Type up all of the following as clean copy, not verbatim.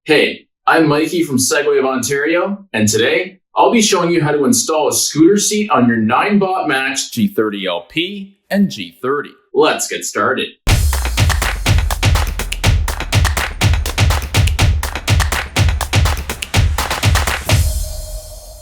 Hey, I'm Mikey from Segway of Ontario, and today I'll be showing you how to install a scooter seat on your Ninebot Max G30LP and G30. Let's get started.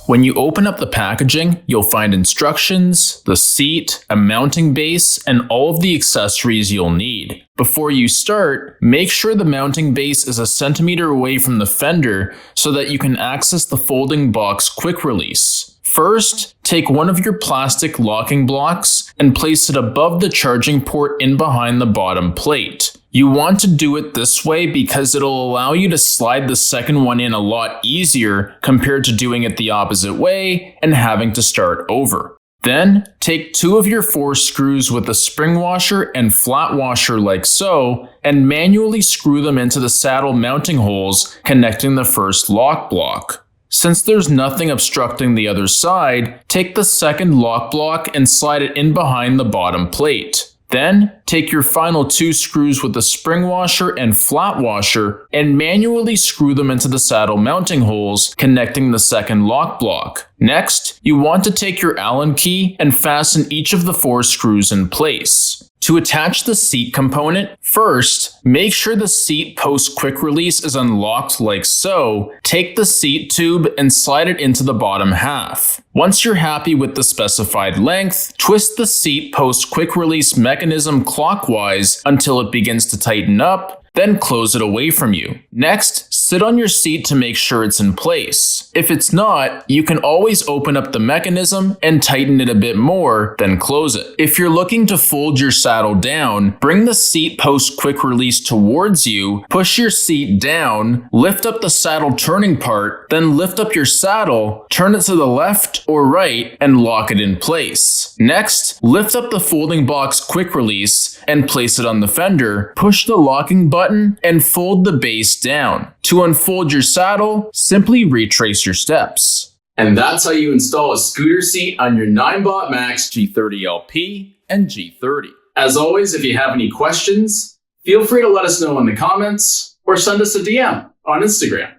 When you open up the packaging, you'll find instructions, the seat, a mounting base, and all of the accessories you'll need. Before you start, make sure the mounting base is 1 centimeter away from the fender so that you can access the folding box quick release. First, take one of your plastic locking blocks and place it above the charging port in behind the bottom plate. You want to do it this way because it'll allow you to slide the second one in a lot easier compared to doing it the opposite way and having to start over. Then, take 2 of your 4 screws with a spring washer and flat washer like so, and manually screw them into the saddle mounting holes connecting the first lock block. Since there's nothing obstructing the other side, take the second lock block and slide it in behind the bottom plate. Then, take your final 2 screws with the spring washer and flat washer and manually screw them into the saddle mounting holes connecting the second lock block. Next, you want to take your Allen key and fasten each of the 4 screws in place. To attach the seat component, first, make sure the seat post quick release is unlocked like so. Take the seat tube and slide it into the bottom half. Once you're happy with the specified length, twist the seat post quick release mechanism clockwise until it begins to tighten up, then close it away from you. Next, sit on your seat to make sure it's in place. If it's not, you can always open up the mechanism and tighten it a bit more, then close it. If you're looking to fold your saddle down, bring the seat post quick release towards you, push your seat down, lift up the saddle turning part, then lift up your saddle, turn it to the left or right, and lock it in place. Next, lift up the folding box quick release and place it on the fender, push the locking button, and fold the base down. To unfold your saddle, simply retrace your steps. And that's how you install a scooter seat on your Ninebot Max G30LP and G30. As always, if you have any questions, feel free to let us know in the comments or send us a DM on Instagram.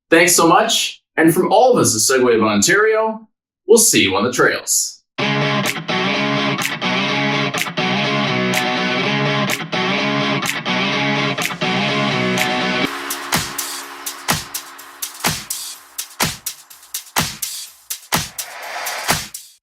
Thanks so much, and from all of us at Segway of Ontario, we'll see you on the trails.